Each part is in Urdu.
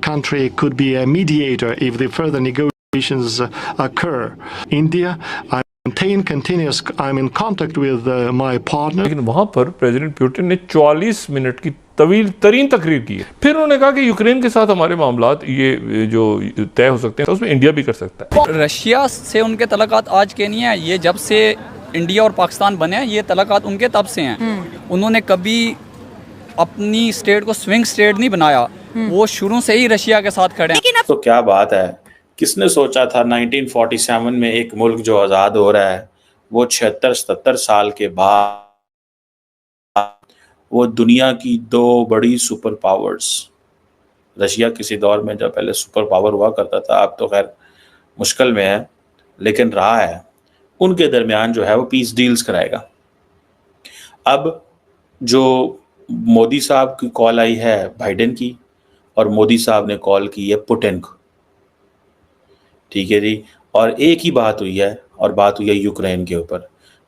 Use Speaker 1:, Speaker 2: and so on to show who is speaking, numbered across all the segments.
Speaker 1: country could be a mediator if the further negotiations occur? India. I'm in contact with my partner.
Speaker 2: لیکن وہاں پر پریزیڈنٹ پیوٹن نے 44 منٹ کی طویل ترین تقریر کی ہے. پھر انہوں نے کہا کہ یوکرین کے ساتھ ہمارے معاملات یہ جو طے ہو سکتے ہیں اس میں انڈیا بھی کر سکتا ہے.
Speaker 3: رشیا سے ان کے تعلقات آج کے نہیں ہیں, یہ جب سے انڈیا اور پاکستان بنے ہیں یہ تعلقات ان کے تب سے ہیں. انہوں نے کبھی اپنی اسٹیٹ کو سوئنگ اسٹیٹ نہیں بنایا, وہ شروع سے ہی رشیا کے ساتھ کھڑے ہیں.
Speaker 4: تو کیا بات ہے, کس نے سوچا تھا 1947 میں ایک ملک جو آزاد ہو رہا ہے وہ 76-77 سال کے بعد وہ دنیا کی دو بڑی سپر پاورز, رشیا کسی دور میں جب پہلے سپر پاور ہوا کرتا تھا, اب تو خیر مشکل میں ہے لیکن رہا ہے, ان کے درمیان جو ہے وہ پیس ڈیلز کرائے گا. اب جو مودی صاحب کی کال آئی ہے بائیڈن کی, اور مودی صاحب نے کال کی ہے پوٹن کو, ٹھیک ہے جی, اور ایک ہی بات ہوئی ہے, اور بات ہوئی ہے یوکرین کے اوپر,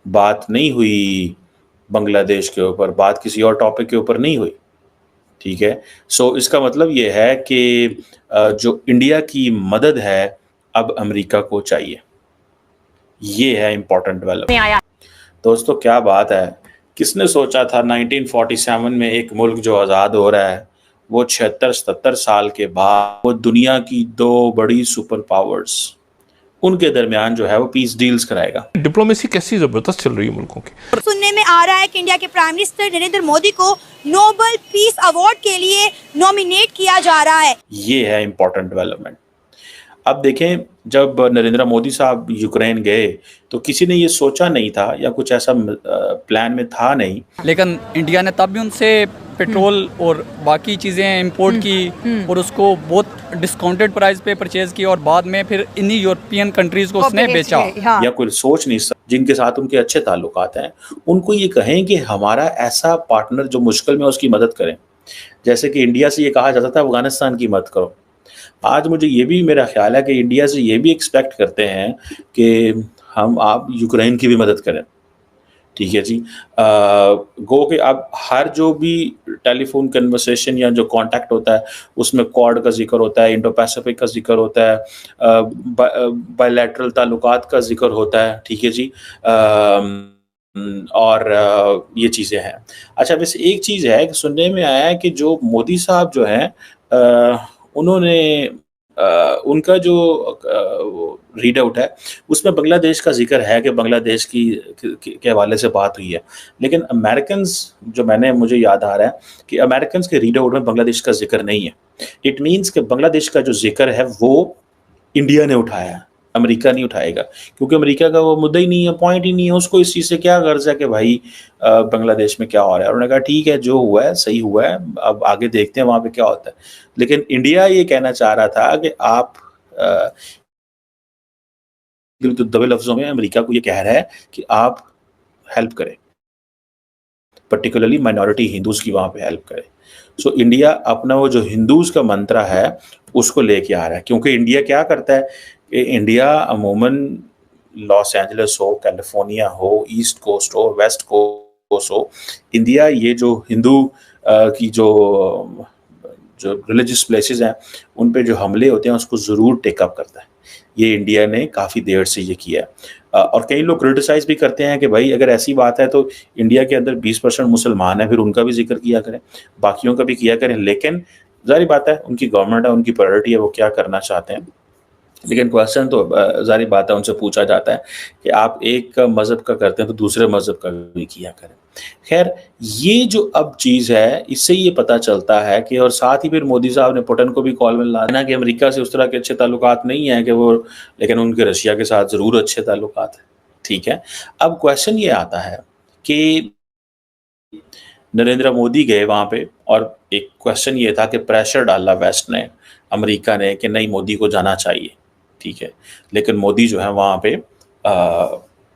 Speaker 4: بات نہیں ہوئی بنگلہ دیش کے اوپر, بات کسی اور ٹاپک کے اوپر نہیں ہوئی, ٹھیک ہے. سو اس کا مطلب یہ ہے کہ جو انڈیا کی مدد ہے اب امریکہ کو چاہیے, یہ ہے امپورٹنٹ ڈیولپمنٹ. دوستو کیا بات ہے, کس نے سوچا تھا 1947 میں ایک ملک جو آزاد ہو رہا ہے وہ 76-77 سال کے بعد وہ دنیا کی دو بڑی سپر پاورز, ان کے درمیان جو ہے وہ پیس ڈیلز کرائے گا.
Speaker 2: ڈپلومیسی کیسی زبردست چل رہی ہے ملکوں کی.
Speaker 5: سننے میں آ رہا ہے کہ انڈیا کے پرائم منسٹر نریندر مودی کو نوبل پیس ایوارڈ کے لیے نومینیٹ کیا جا رہا ہے.
Speaker 4: یہ ہے امپورٹنٹ ڈیولپمنٹ. اب دیکھیں, جب نریندر مودی صاحب یوکرین گئے تو کسی نے یہ سوچا نہیں تھا یا کچھ ایسا پلان میں تھا نہیں,
Speaker 3: لیکن انڈیا نے تب بھی ان سے پیٹرول اور باقی چیزیں امپورٹ کی اور اس کو بہت ڈسکاؤنٹڈ پرائز پہ پرچیز کی, اور بعد میں پھر انہی یورپین کنٹریز کو اس نے بیچا.
Speaker 4: یا کوئی سوچ نہیں سکتا جن کے ساتھ ان کے اچھے تعلقات ہیں ان کو یہ کہیں کہ ہمارا ایسا پارٹنر جو مشکل میں اس کی مدد کریں, جیسے کہ انڈیا سے یہ کہا جاتا تھا افغانستان کی مدد کرو. آج مجھے یہ بھی میرا خیال ہے کہ انڈیا سے یہ بھی ایکسپیکٹ کرتے ہیں کہ آپ یوکرین کی بھی مدد کریں, ٹھیک ہے جی. گو کہ اب ہر جو بھی ٹیلی فون کنورسیشن یا جو کانٹیکٹ ہوتا ہے اس میں کوڈ کا ذکر ہوتا ہے, انڈو پیسفک کا ذکر ہوتا ہے, بائی لیٹرل تعلقات کا ذکر ہوتا ہے, ٹھیک ہے جی. اور یہ چیزیں ہیں. اچھا, ویسے ایک چیز ہے کہ سننے میں آیا ہے کہ جو مودی صاحب جو ہیں انہوں نے ان کا جو ریڈ آؤٹ ہے اس میں بنگلہ دیش کا ذکر ہے کہ بنگلہ دیش کے حوالے سے بات ہوئی ہے, لیکن امریکنز جو مجھے یاد آ رہا ہے کہ امریکنز کے ریڈ آؤٹ میں بنگلہ دیش کا ذکر نہیں ہے. اٹ مینس کہ بنگلہ دیش کا جو ذکر ہے وہ انڈیا نے اٹھایا ہے, امریکہ نہیں اٹھائے گا, کیونکہ امریکہ کا وہ مدعا ہی نہیں ہے, پوائنٹ ہی نہیں ہے, اس کو اس چیز سے کیا غرض ہے کہ بھائی بنگلہ دیش میں کیا ہو رہا ہے. انہوں نے کہا ٹھیک ہے جو ہوا ہے صحیح ہوا ہے, اب آگے دیکھتے ہیں وہاں پہ کیا ہوتا ہے. لیکن انڈیا یہ کہنا چاہ رہا تھا کہ آپ دبے لفظوں میں امریکہ کو یہ کہہ رہا ہے کہ آپ ہیلپ کریں, پرٹیکولرلی مائنورٹی ہندوز کی وہاں پہ ہیلپ کریں. سو انڈیا اپنا وہ جو ہندوز کا منترا ہے اس کو لے کے آ رہا ہے, کیونکہ انڈیا کیا کرتا ہے کہ انڈیا عموماً لاس اینجلس ہو, کیلیفورنیا ہو, ایسٹ کوسٹ ہو, ویسٹ کوسٹ ہو, انڈیا یہ جو ہندو کی جو ریلیجس پلیسز ہیں ان پہ جو حملے ہوتے ہیں اس کو ضرور ٹیک اپ کرتا ہے. یہ انڈیا نے کافی دیر سے یہ کیا ہے, اور کئی لوگ کرٹیسائز بھی کرتے ہیں کہ بھائی اگر ایسی بات ہے تو انڈیا کے اندر 20% مسلمان ہیں, پھر ان کا بھی ذکر کیا کریں, باقیوں کا بھی کیا کریں. لیکن ظاہری بات ہے ان کی گورنمنٹ ہے, ان کی پرائرٹی ہے, وہ کیا کرنا چاہتے ہیں. لیکن کویسچن تو ظاہری بات ہے ان سے پوچھا جاتا ہے کہ آپ ایک مذہب کا کرتے ہیں تو دوسرے مذہب کا بھی کیا کریں. خیر, یہ جو اب چیز ہے اس سے یہ پتہ چلتا ہے کہ, اور ساتھ ہی پھر مودی صاحب نے پوٹن کو بھی کال میں لانا کہ امریکہ سے اس طرح کے اچھے تعلقات نہیں ہیں کہ وہ, لیکن ان کے رشیا کے ساتھ ضرور اچھے تعلقات ہیں, ٹھیک ہے. اب کویسچن یہ آتا ہے کہ نریندر مودی گئے وہاں پہ, اور ایک کویسچن یہ تھا کہ پریشر ڈالا ویسٹ نے, امریکہ نے, کہ نہیں مودی کو جانا چاہیے, ٹھیک ہے. لیکن مودی جو ہے وہاں پہ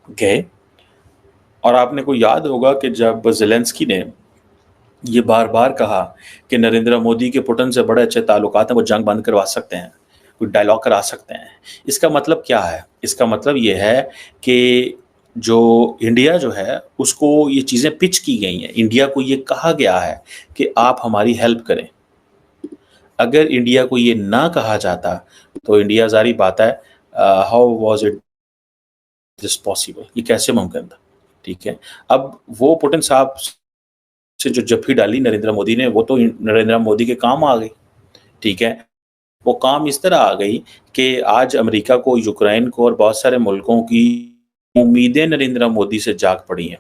Speaker 4: گئے, اور آپ نے کو یاد ہوگا کہ جب زیلنسکی نے یہ بار بار کہا کہ نریندر مودی کے پوٹن سے بڑے اچھے تعلقات ہیں, وہ جنگ بند کروا سکتے ہیں, کوئی ڈائلاگ کرا سکتے ہیں. اس کا مطلب کیا ہے؟ اس کا مطلب یہ ہے کہ جو انڈیا جو ہے اس کو یہ چیزیں پچ کی گئی ہیں. انڈیا کو یہ کہا گیا ہے کہ آپ ہماری ہیلپ کریں. اگر انڈیا کو یہ نہ کہا جاتا تو انڈیا ظاہری بات ہے how was it this possible, یہ کیسے ممکن تھا. ٹھیک ہے، اب وہ پوٹن صاحب سے جو جفی ڈالی نریندر مودی نے وہ تو نریندر مودی کے کام آ گئی. ٹھیک ہے، وہ کام اس طرح آ گئی کہ آج امریکہ کو، یوکرین کو اور بہت سارے ملکوں کی امیدیں نریندر مودی سے جاگ پڑی ہیں.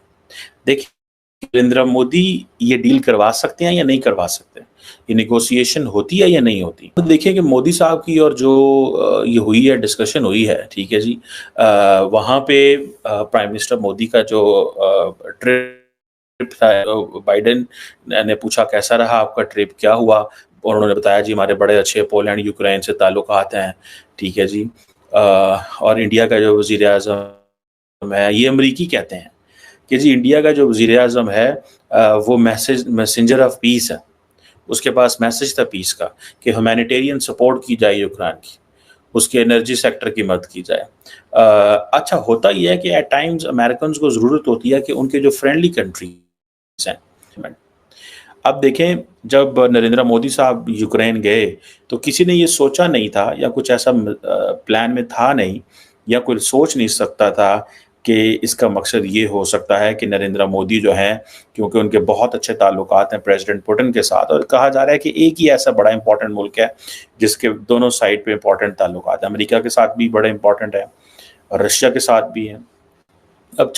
Speaker 4: دیکھیں نریندر مودی یہ ڈیل کروا سکتے ہیں یا نہیں کروا سکتے، یہ نیگوسیشن ہوتی ہے یا نہیں ہوتی. دیکھیں کہ مودی صاحب کی اور جو یہ ہوئی ہے ڈسکشن ہوئی ہے، ٹھیک ہے جی، وہاں پہ پرائم منسٹر مودی کا جو ٹرپ تھا، بائیڈن نے پوچھا کیسا رہا آپ کا ٹرپ، کیا ہوا، اور انہوں نے بتایا جی ہمارے بڑے اچھے پولینڈ یوکرین سے تعلقات ہیں. ٹھیک ہے جی، اور انڈیا کا جو وزیر اعظم ہے، یہ امریکی کہتے ہیں کہ جی انڈیا کا جو وزیر اعظم ہے وہ میسنجر آف پیس ہے، اس کے پاس میسج تھا پیس کا کہ ہیومینیٹیرین سپورٹ کی جائے یوکرین کی، اس کے انرجی سیکٹر کی مدد کی جائے. اچھا ہوتا یہ ہے کہ ایٹ ٹائمز امریکنز کو ضرورت ہوتی ہے کہ ان کے جو فرینڈلی کنٹریز ہیں. اب دیکھیں جب نریندر مودی صاحب یوکرین گئے تو کسی نے یہ سوچا نہیں تھا یا کچھ ایسا پلان میں تھا نہیں یا کوئی سوچ نہیں سکتا تھا کہ اس کا مقصد یہ ہو سکتا ہے کہ نریندر مودی جو ہیں، کیونکہ ان کے بہت اچھے تعلقات ہیں پریزیڈنٹ پوٹن کے ساتھ، اور کہا جا رہا ہے کہ ایک ہی ایسا بڑا امپورٹنٹ ملک ہے جس کے دونوں سائڈ پہ امپورٹنٹ تعلقات ہیں، امریکہ کے ساتھ بھی بڑے امپورٹنٹ ہیں اور رشیا کے ساتھ بھی ہیں. اب